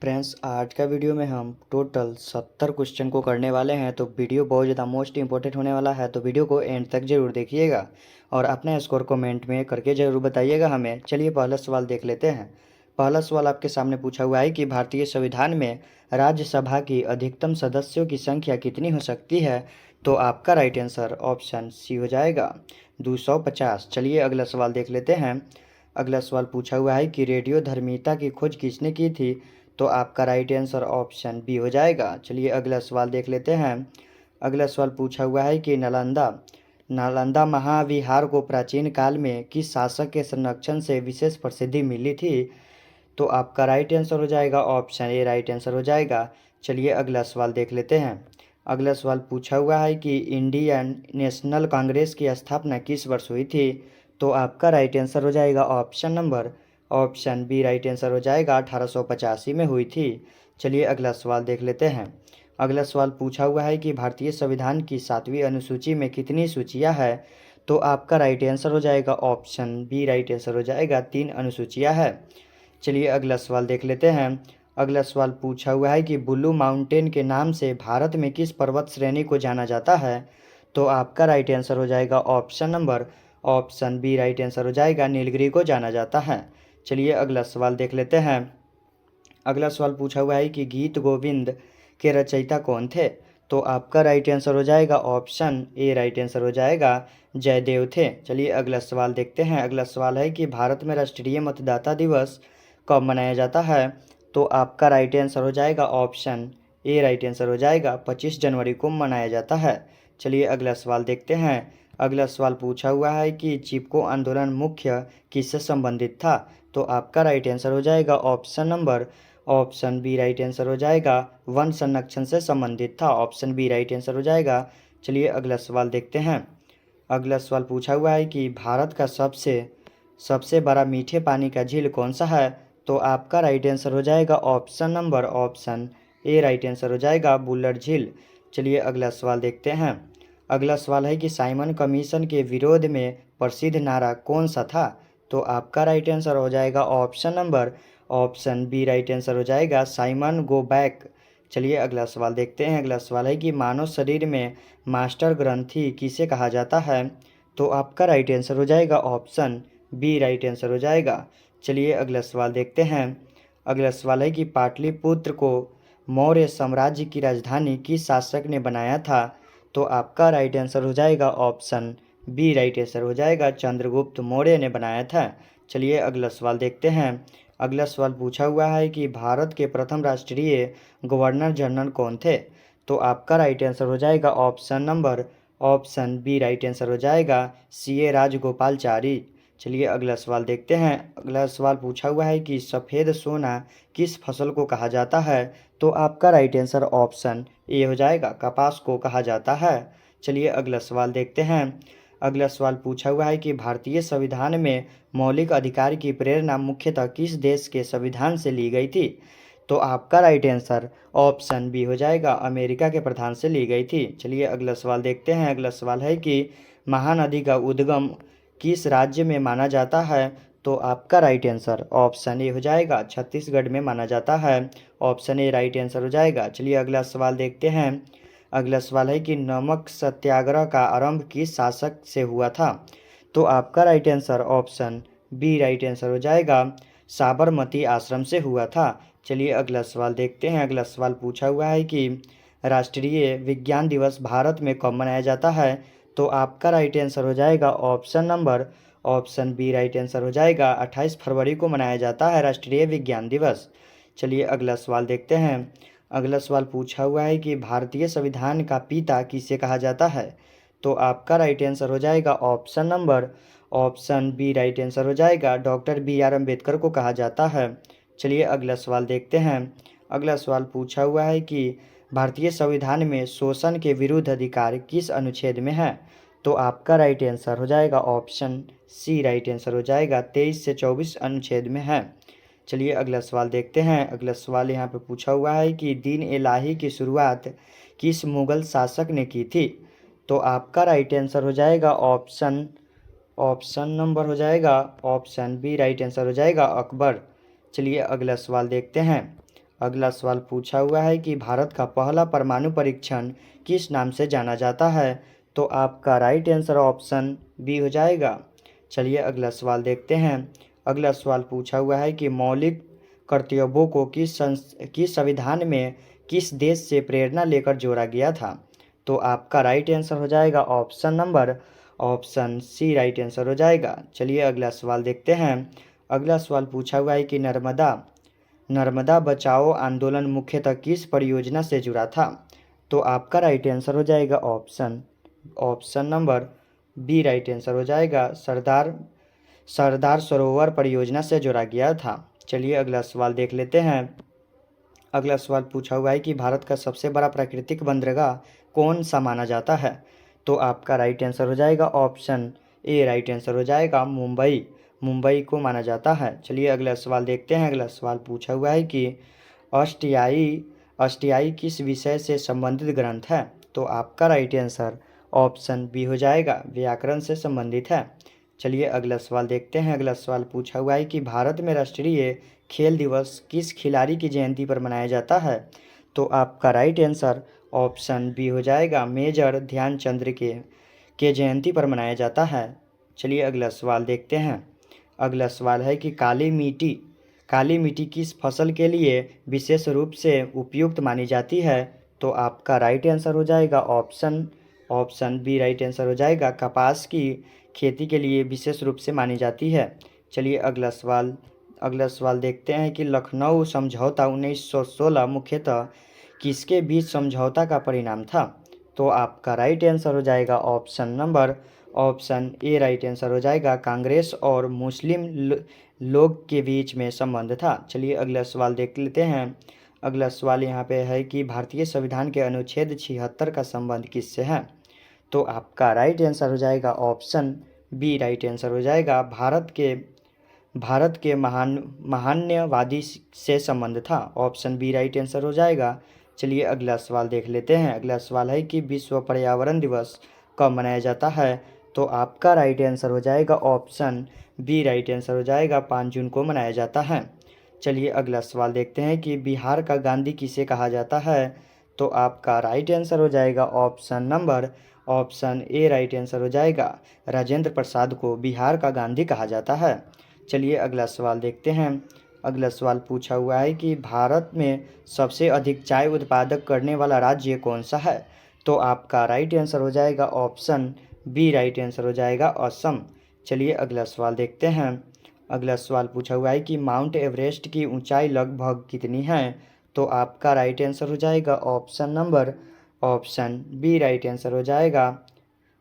Friends, आज का video में हम टोटल 70 क्वेश्चन को करने वाले हैं। तो वीडियो बहुत ज़्यादा मोस्ट इंपॉर्टेंट होने वाला है, तो वीडियो को एंड तक जरूर देखिएगा और अपना स्कोर कमेंट में करके ज़रूर बताइएगा हमें। चलिए पहला सवाल देख लेते हैं। पहला सवाल आपके सामने पूछा हुआ है कि भारतीय संविधान में राज्यसभा की अधिकतम सदस्यों की संख्या कितनी हो सकती है। तो आपका राइट आंसर ऑप्शन सी हो जाएगा 250। चलिए अगला सवाल देख लेते हैं। अगला सवाल पूछा हुआ है कि रेडियो धर्मिता की खोज किसने की थी। तो आपका राइट आंसर ऑप्शन बी हो जाएगा। चलिए अगला सवाल देख लेते हैं। अगला सवाल पूछा हुआ है कि नालंदा नालंदा महाविहार को प्राचीन काल में किस शासक के संरक्षण से विशेष प्रसिद्धि मिली थी। तो आपका राइट आंसर हो जाएगा ऑप्शन ए राइट आंसर हो जाएगा। चलिए अगला सवाल देख लेते हैं। अगला सवाल पूछा हुआ है कि इंडियन नेशनल कांग्रेस की स्थापना किस वर्ष हुई थी। तो आपका राइट आंसर हो जाएगा ऑप्शन बी राइट आंसर हो जाएगा 1885 में हुई थी। चलिए अगला सवाल देख लेते हैं। अगला सवाल पूछा हुआ है कि भारतीय संविधान की 7वीं अनुसूची में कितनी सूचियां है। तो आपका राइट आंसर हो जाएगा ऑप्शन बी राइट आंसर हो जाएगा 3 अनुसूचियां है। चलिए अगला सवाल देख लेते हैं। अगला सवाल पूछा हुआ है कि ब्लू माउंटेन के नाम से भारत में किस पर्वत श्रेणी को जाना जाता है। तो आपका राइट आंसर हो जाएगा ऑप्शन बी राइट आंसर हो जाएगा नीलगिरी को जाना जाता है। चलिए अगला सवाल देख लेते हैं। अगला सवाल पूछा हुआ है कि गीत गोविंद के रचयिता कौन थे। तो आपका राइट आंसर हो जाएगा ऑप्शन ए राइट आंसर हो जाएगा जयदेव थे। चलिए अगला सवाल देखते हैं। अगला सवाल है कि भारत में राष्ट्रीय मतदाता दिवस कब मनाया जाता है। तो आपका राइट आंसर हो जाएगा ऑप्शन ए राइट आंसर हो जाएगा 25 जनवरी को मनाया जाता है। चलिए अगला सवाल देखते हैं। अगला सवाल पूछा हुआ है कि चिपको आंदोलन मुख्य किससे संबंधित था। तो आपका राइट आंसर हो जाएगा ऑप्शन बी राइट आंसर हो जाएगा वन संरक्षण से संबंधित था। ऑप्शन बी राइट आंसर हो जाएगा। चलिए अगला सवाल देखते हैं। अगला सवाल पूछा हुआ है कि भारत का सबसे सबसे बड़ा मीठे पानी का झील कौन सा है। तो आपका राइट आंसर हो जाएगा ऑप्शन ए राइट आंसर हो जाएगा बुल्लर झील। चलिए अगला सवाल देखते हैं। अगला सवाल है कि साइमन कमीशन के विरोध में प्रसिद्ध नारा कौन सा था। तो आपका राइट आंसर हो जाएगा ऑप्शन बी राइट आंसर हो जाएगा साइमन गो बैक। चलिए अगला सवाल देखते हैं। अगला सवाल है कि मानव शरीर में मास्टर ग्रंथि किसे कहा जाता है। तो आपका राइट आंसर हो जाएगा ऑप्शन बी राइट आंसर हो जाएगा। चलिए अगला सवाल देखते हैं। अगला सवाल है कि पाटलिपुत्र को मौर्य साम्राज्य की राजधानी किस शासक ने बनाया था। तो आपका राइट आंसर हो जाएगा ऑप्शन बी राइट आंसर हो जाएगा चंद्रगुप्त मौर्य ने बनाया था। चलिए अगला सवाल देखते हैं। अगला सवाल पूछा हुआ है कि भारत के प्रथम राष्ट्रीय गवर्नर जनरल कौन थे। तो आपका राइट आंसर हो जाएगा ऑप्शन बी राइट आंसर हो जाएगा सी राजगोपालचारी। चलिए अगला सवाल देखते हैं। अगला सवाल पूछा हुआ है कि सफ़ेद सोना किस फसल को कहा जाता है। तो आपका राइट आंसर ऑप्शन ए हो जाएगा कपास को कहा जाता है। चलिए अगला सवाल देखते हैं। अगला सवाल पूछा हुआ है कि भारतीय संविधान में मौलिक अधिकार की प्रेरणा मुख्यतः किस देश के संविधान से ली गई थी। तो आपका राइट आंसर ऑप्शन बी हो जाएगा अमेरिका के प्रधान से ली गई थी। चलिए अगला सवाल देखते हैं। अगला सवाल है कि महानदी का उद्गम किस राज्य में माना जाता है। तो आपका राइट आंसर ऑप्शन ए हो जाएगा छत्तीसगढ़ में माना जाता है। ऑप्शन ए राइट आंसर हो जाएगा। चलिए अगला सवाल देखते हैं। अगला सवाल है कि नमक सत्याग्रह का आरंभ किस शासक से हुआ था। तो आपका right answer option B right answer हो जाएगा साबरमती आश्रम से हुआ था। चलिए अगला सवाल देखते हैं। अगला सवाल पूछा हुआ है कि राष्ट्रीय विज्ञान दिवस भारत में कब मनाया जाता है। तो आपका राइट आंसर हो जाएगा ऑप्शन बी राइट आंसर हो जाएगा 28 फरवरी को मनाया जाता है राष्ट्रीय विज्ञान दिवस। चलिए अगला सवाल देखते हैं। अगला सवाल पूछा हुआ है कि भारतीय संविधान का पिता किसे कहा जाता है। तो आपका राइट आंसर हो जाएगा ऑप्शन बी राइट आंसर हो जाएगा डॉक्टर बी आर अम्बेडकर को कहा जाता है। चलिए अगला सवाल देखते हैं। अगला सवाल पूछा हुआ है कि भारतीय संविधान में शोषण के विरुद्ध अधिकार किस अनुच्छेद में है। तो आपका राइट आंसर हो जाएगा ऑप्शन सी राइट आंसर हो जाएगा 23 से 24 अनुच्छेद में है। चलिए अगला सवाल देखते हैं। अगला सवाल यहाँ पे पूछा हुआ है कि दीन इलाही की शुरुआत किस मुगल शासक ने की थी। तो आपका राइट आंसर हो जाएगा ऑप्शन नंबर हो जाएगा ऑप्शन बी राइट आंसर हो जाएगा अकबर। चलिए अगला सवाल देखते हैं। अगला सवाल पूछा हुआ है कि भारत का पहला परमाणु परीक्षण किस नाम से जाना जाता है? तो आपका राइट आंसर ऑप्शन बी हो जाएगा। चलिए अगला सवाल देखते हैं। अगला सवाल पूछा हुआ है कि मौलिक कर्तव्यों को किस संविधान में किस देश से प्रेरणा लेकर जोड़ा गया था? तो आपका राइट आंसर हो जाएगा ऑप्शन सी राइट आंसर हो जाएगा। चलिए अगला सवाल देखते हैं। अगला सवाल पूछा हुआ है कि नर्मदा बचाओ आंदोलन मुख्यतः किस परियोजना से जुड़ा था? तो आपका राइट आंसर हो जाएगा option number B right answer हो जाएगा। सरदार सरोवर परियोजना से जोड़ा गया था। चलिए अगला सवाल देख लेते हैं। अगला सवाल पूछा हुआ है कि भारत का सबसे बड़ा प्राकृतिक बंदरगाह कौन सा माना जाता है? तो आपका राइट आंसर हो जाएगा ऑप्शन ए राइट आंसर हो जाएगा मुंबई को माना जाता है। चलिए अगला सवाल देखते हैं। अगला सवाल पूछा हुआ है कि अष्टयाई किस विषय से संबंधित ग्रंथ है? तो आपका राइट आंसर ऑप्शन बी हो जाएगा, व्याकरण से संबंधित है। चलिए अगला सवाल देखते हैं। अगला सवाल पूछा हुआ है कि भारत में राष्ट्रीय खेल दिवस किस खिलाड़ी की जयंती पर मनाया जाता है? तो आपका राइट आंसर ऑप्शन बी हो जाएगा, मेजर ध्यानचंद के जयंती पर मनाया जाता है। चलिए अगला सवाल देखते हैं। अगला सवाल है कि काली मिट्टी किस फसल के लिए विशेष रूप से उपयुक्त मानी जाती है? तो आपका राइट आंसर हो जाएगा ऑप्शन बी राइट आंसर हो जाएगा, कपास की खेती के लिए विशेष रूप से मानी जाती है। चलिए अगला सवाल देखते हैं कि लखनऊ समझौता 1916 मुख्यतः किसके बीच समझौता का परिणाम था? तो आपका राइट आंसर हो जाएगा ऑप्शन ए राइट आंसर हो जाएगा, कांग्रेस और मुस्लिम लोग के बीच में संबंध था। चलिए अगला सवाल देख लेते हैं। अगला सवाल यहाँ पे है कि भारतीय संविधान के अनुच्छेद 76 का संबंध किससे है? तो आपका राइट आंसर हो जाएगा ऑप्शन बी राइट आंसर हो जाएगा, भारत के महान्यवादी से संबंध था। ऑप्शन बी राइट आंसर हो जाएगा। चलिए अगला सवाल देख लेते हैं। अगला सवाल है कि विश्व पर्यावरण दिवस कब मनाया जाता है? तो आपका राइट आंसर हो जाएगा ऑप्शन बी राइट आंसर हो जाएगा, 5 जून को मनाया जाता है। चलिए अगला सवाल देखते हैं कि बिहार का गांधी किसे कहा जाता है? तो आपका राइट आंसर हो जाएगा ऑप्शन ए राइट आंसर हो जाएगा, राजेंद्र प्रसाद को बिहार का गांधी कहा जाता है। चलिए अगला सवाल देखते हैं। अगला सवाल पूछा हुआ है कि भारत में सबसे अधिक चाय उत्पादक करने वाला राज्य कौन सा है? तो आपका राइट आंसर हो जाएगा ऑप्शन बी राइट आंसर हो जाएगा, असम। चलिए अगला सवाल देखते हैं। अगला सवाल पूछा हुआ है कि माउंट एवरेस्ट की ऊंचाई लगभग कितनी है? तो आपका राइट आंसर हो जाएगा ऑप्शन बी राइट आंसर हो जाएगा,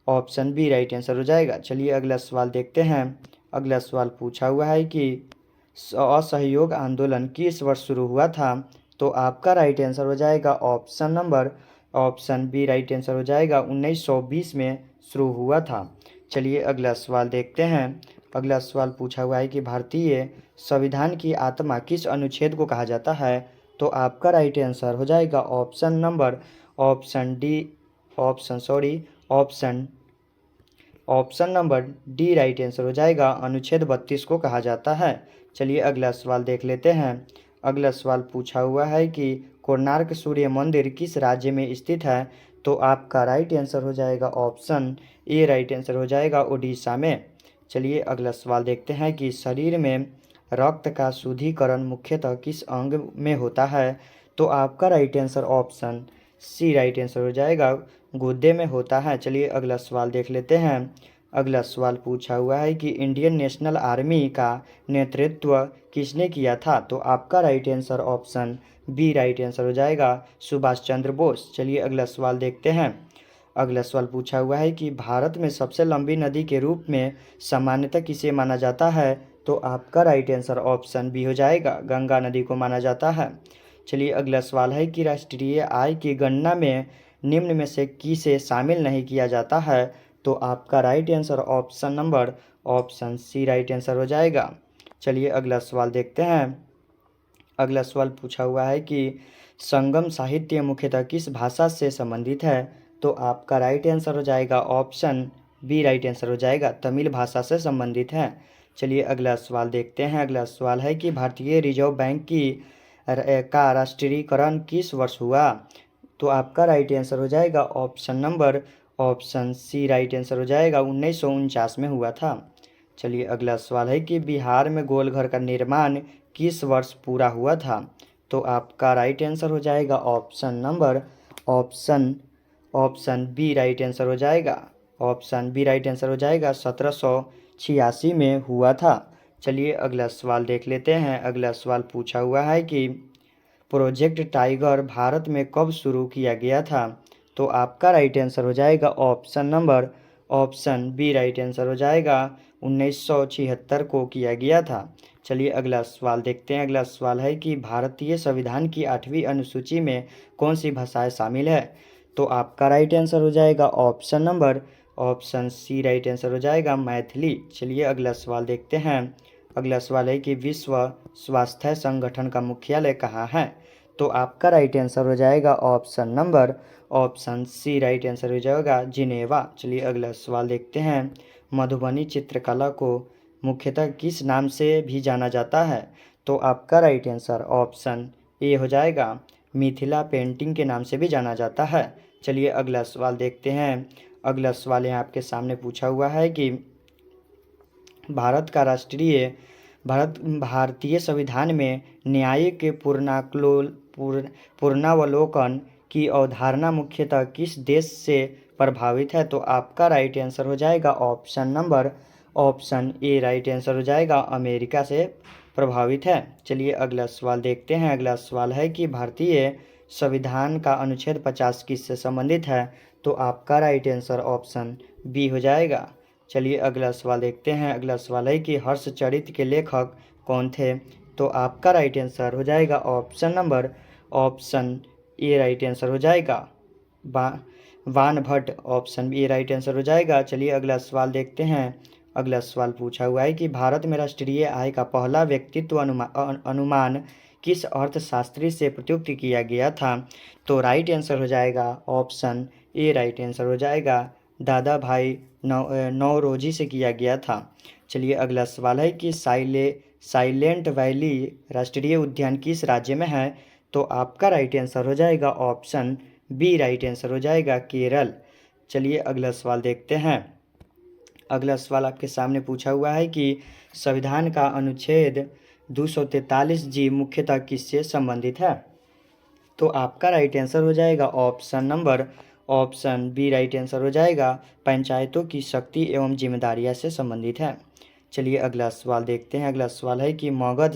ऑप्शन बी राइट आंसर हो जाएगा। चलिए अगला सवाल देखते हैं। अगला सवाल पूछा हुआ है कि असहयोग आंदोलन किस वर्ष शुरू हुआ था? तो आपका राइट आंसर हो जाएगा ऑप्शन बी राइट आंसर हो जाएगा, 1920 में शुरू हुआ था। चलिए अगला सवाल देखते हैं। अगला सवाल पूछा हुआ है कि भारतीय संविधान की आत्मा किस अनुच्छेद को कहा जाता है? तो आपका राइट आंसर हो जाएगा option number D right answer हो जाएगा, अनुच्छेद 32 को कहा जाता है। चलिए अगला सवाल देख लेते हैं। अगला सवाल पूछा हुआ है कि कोणार्क सूर्य मंदिर किस राज्य में स्थित है? तो आपका राइट आंसर हो जाएगा ऑप्शन ए राइट आंसर हो जाएगा, उड़ीसा में। चलिए अगला सवाल देखते हैं कि शरीर में रक्त का शुद्धिकरण मुख्यतः किस अंग में होता है? तो आपका right answer option C right answer हो जाएगा, गुर्दे में होता है। चलिए अगला सवाल देख लेते हैं। अगला सवाल पूछा हुआ है कि इंडियन नेशनल आर्मी का नेतृत्व किसने किया था? तो आपका right answer option B right answer हो जाएगा, सुभाष चंद्र बोस। चलिए अगला सवाल देखते हैं। अगला सवाल पूछा हुआ है कि भारत में सबसे लंबी नदी के रूप में सामान्यतः किसे माना जाता है? तो आपका राइट आंसर ऑप्शन बी हो जाएगा, गंगा नदी को माना जाता है। चलिए अगला सवाल है कि राष्ट्रीय आय की गणना में निम्न में से किसे शामिल नहीं किया जाता है? तो आपका right answer option C right answer हो जाएगा। चलिए अगला सवाल देखते हैं। अगला सवाल पूछा हुआ है कि संगम साहित्य मुख्यतः किस भाषा से संबंधित है? तो आपका राइट आंसर हो जाएगा ऑप्शन बी राइट आंसर हो जाएगा, तमिल भाषा से संबंधित है। चलिए अगला सवाल देखते हैं। अगला सवाल है कि भारतीय रिजर्व बैंक की का राष्ट्रीयकरण किस वर्ष हुआ? तो आपका राइट आंसर हो जाएगा ऑप्शन सी राइट आंसर हो जाएगा 1949 में हुआ था। चलिए अगला सवाल है कि बिहार में गोलघर का निर्माण किस वर्ष पूरा हुआ था? तो आपका राइट आंसर हो जाएगा option option B right answer हो जाएगा। ऑप्शन बी राइट आंसर हो जाएगा 1786 में हुआ था। चलिए अगला सवाल देख लेते हैं। अगला सवाल पूछा हुआ है कि प्रोजेक्ट टाइगर भारत में कब शुरू किया गया था? तो आपका राइट आंसर हो जाएगा ऑप्शन बी राइट आंसर हो जाएगा 1976 को किया गया था। चलिए अगला सवाल देखते हैं। अगला सवाल है कि भारतीय संविधान की 8वीं अनुसूची में कौन सी भाषाएं शामिल है? तो आपका राइट आंसर हो जाएगा ऑप्शन सी राइट आंसर हो जाएगा मैथिली। चलिए अगला सवाल देखते हैं। अगला सवाल है कि विश्व स्वास्थ्य संगठन का मुख्यालय कहाँ है? तो आपका राइट आंसर हो जाएगा ऑप्शन सी राइट आंसर हो जाएगा जिनेवा। चलिए अगला सवाल देखते हैं। मधुबनी चित्रकला को मुख्यतः किस नाम से भी जाना जाता है? तो आपका राइट आंसर ऑप्शन ए हो जाएगा मिथिला पेंटिंग के नाम से भी जाना जाता है। चलिए अगला सवाल देखते हैं। अगला सवाल यहाँ आपके सामने पूछा हुआ है कि भारतीय संविधान में न्यायिक पूर्णावलोकन की अवधारणा मुख्यतः किस देश से प्रभावित है? तो आपका राइट आंसर हो जाएगा ऑप्शन ए राइट आंसर हो जाएगा अमेरिका से प्रभावित है। चलिए अगला सवाल देखते हैं। अगला सवाल है कि भारतीय संविधान का अनुच्छेद 50 किससे संबंधित है? तो आपका राइट आंसर ऑप्शन बी हो जाएगा। चलिए अगला सवाल देखते हैं। अगला सवाल है कि हर्षचरित के लेखक कौन थे? तो आपका राइट आंसर हो जाएगा ऑप्शन ए राइट आंसर हो जाएगा Baan Bhatt. Option B right answer हो जाएगा। चलिए अगला सवाल देखते हैं। अगला सवाल पूछा हुआ है कि भारत में राष्ट्रीय आय का पहला व्यक्तित्व अनुमान किस अर्थशास्त्री से प्रयुक्त किया गया था? तो राइट आंसर हो जाएगा ऑप्शन ए राइट आंसर हो जाएगा दादा भाई नौरोजी से किया गया था। चलिए अगला सवाल है कि साइलेंट वैली राष्ट्रीय उद्यान किस राज्य में है? तो आपका राइट आंसर हो जाएगा ऑप्शन बी राइट आंसर हो जाएगा केरल। चलिए अगला सवाल देखते हैं। अगला सवाल आपके सामने पूछा हुआ है कि संविधान का अनुच्छेद 243 जी मुख्यतः किससे संबंधित है? तो आपका राइट आंसर हो जाएगा ऑप्शन बी राइट आंसर हो जाएगा पंचायतों की शक्ति एवं जिम्मेदारियां से संबंधित है। चलिए अगला सवाल देखते हैं। अगला सवाल है कि मगध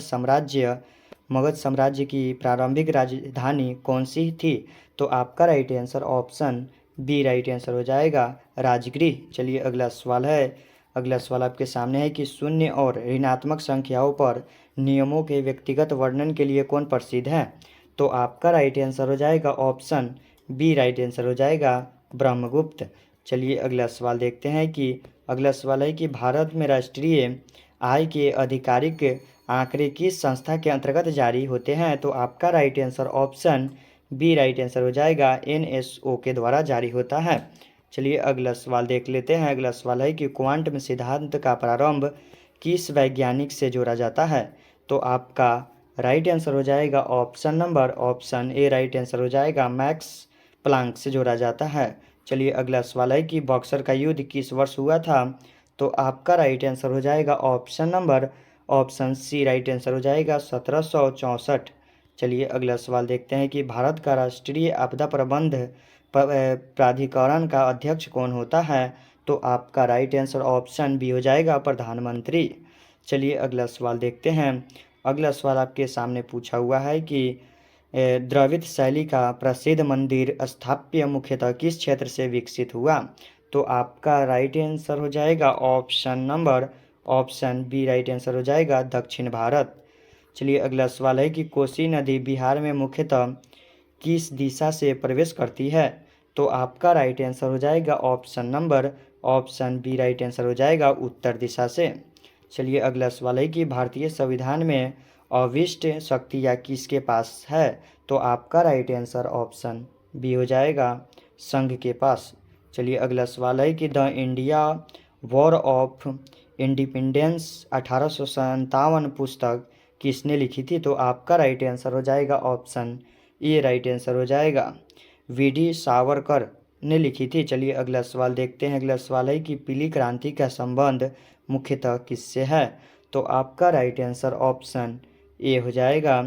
साम्राज्य की प्रारंभिक राजधानी कौन सी थी? तो आपका right answer option B right answer हो जाएगा राजगृह। चलिए अगला सवाल है। अगला सवाल आपके सामने है कि शून्य और ऋणात्मक संख्याओं पर नियमों के व्यक्तिगत वर्णन के लिए कौन प्रसिद्ध है? तो आपका राइट आंसर हो जाएगा ऑप्शन बी राइट आंसर हो जाएगा ब्रह्मगुप्त। चलिए अगला सवाल देखते हैं कि अगला सवाल है कि भारत में राष्ट्रीय आय के आधिकारिक आंकड़े किस संस्था के अंतर्गत जारी होते हैं? तो आपका right answer option B right answer हो जाएगा NSO के द्वारा जारी होता है। चलिए अगला सवाल देख लेते हैं। अगला सवाल है कि क्वांटम सिद्धांत का प्रारंभ किस वैज्ञानिक से जोड़ा जाता है? तो आपका राइट आंसर हो जाएगा ऑप्शन ए राइट आंसर हो जाएगा मैक्स प्लांक से जोड़ा जाता है। चलिए अगला सवाल है कि बॉक्सर का युद्ध किस वर्ष हुआ था? तो आपका राइट आंसर हो जाएगा ऑप्शन सी राइट आंसर हो जाएगा 1764। चलिए अगला सवाल देखते हैं कि भारत का राष्ट्रीय आपदा प्रबंध प्राधिकरण का अध्यक्ष कौन होता है? तो आपका राइट आंसर ऑप्शन बी हो जाएगा प्रधानमंत्री। चलिए अगला सवाल देखते हैं। अगला सवाल आपके सामने पूछा हुआ है कि द्रविड़ शैली का प्रसिद्ध मंदिर स्थापत्य मुख्यतः किस क्षेत्र से विकसित हुआ? तो आपका राइट आंसर हो जाएगा ऑप्शन बी राइट आंसर हो जाएगा दक्षिण भारत। चलिए अगला सवाल है कि कोसी नदी बिहार में मुख्यतः किस दिशा से प्रवेश करती है? तो आपका राइट आंसर हो जाएगा ऑप्शन बी राइट आंसर हो जाएगा उत्तर दिशा से। चलिए अगला सवाल है कि भारतीय संविधान में अविष्ट शक्तियाँ किसके पास है? तो आपका राइट आंसर ऑप्शन बी हो जाएगा संघ के पास। चलिए अगला सवाल है कि the India war of independence 1857 पुस्तक किसने लिखी थी? तो आपका राइट आंसर हो जाएगा ऑप्शन ए राइट आंसर हो जाएगा। वी.डी. सावरकर ने लिखी थी। चलिए अगला सवाल देखते हैं। अगला सवाल है कि पीली क्रांति का संबंध मुख्यतः किससे है? तो आपका राइट आंसर ऑप्शन ए हो जाएगा,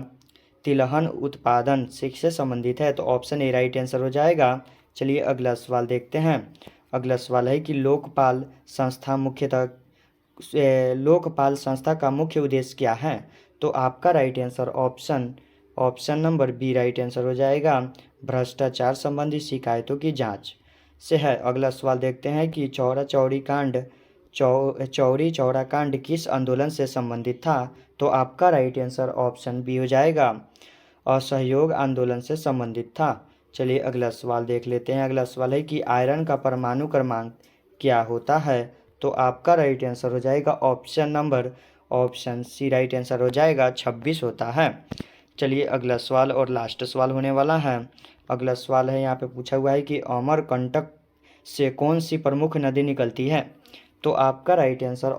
तिलहन उत्पादन से संबंधित है। तो ऑप्शन ए राइट आंसर हो जाएगा। चलिए अगला सवाल देखते हैं। अगला सवाल है कि लोकपाल संस्था का मुख्य उद्देश्य क्या है? तो आपका right answer option number B right answer हो जाएगा, भ्रष्टाचार संबंधी शिकायतों की जांच से है। अगला सवाल देखते हैं कि चौरी चौरा कांड किस आंदोलन से संबंधित था? तो आपका राइट आंसर ऑप्शन बी हो जाएगा, असहयोग आंदोलन से संबंधित था। चलिए अगला सवाल देख लेते हैं। अगला सवाल है कि आयरन का परमाणु क्रमांक क्या होता है? तो आपका राइट आंसर हो जाएगा ऑप्शन सी राइट आंसर हो जाएगा, 26 होता है। चलिए अगला सवाल और लास्ट सवाल होने वाला है। अगला सवाल है, यहाँ पे पूछा हुआ है कि अमरकंटक से कौन सी प्रमुख नदी निकलती है? तो आपका right answer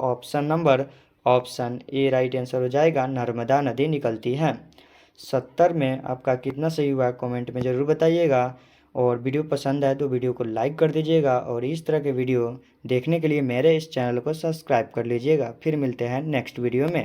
option A right answer हो जाएगा, नर्मदा नदी निकलती है। 70 में आपका कितना सही हुआ कमेंट में ज़रूर बताइएगा। और वीडियो पसंद आए तो वीडियो को लाइक कर दीजिएगा और इस तरह के वीडियो देखने के लिए मेरे इस चैनल को सब्सक्राइब कर लीजिएगा। फिर मिलते हैं नेक्स्ट वीडियो में।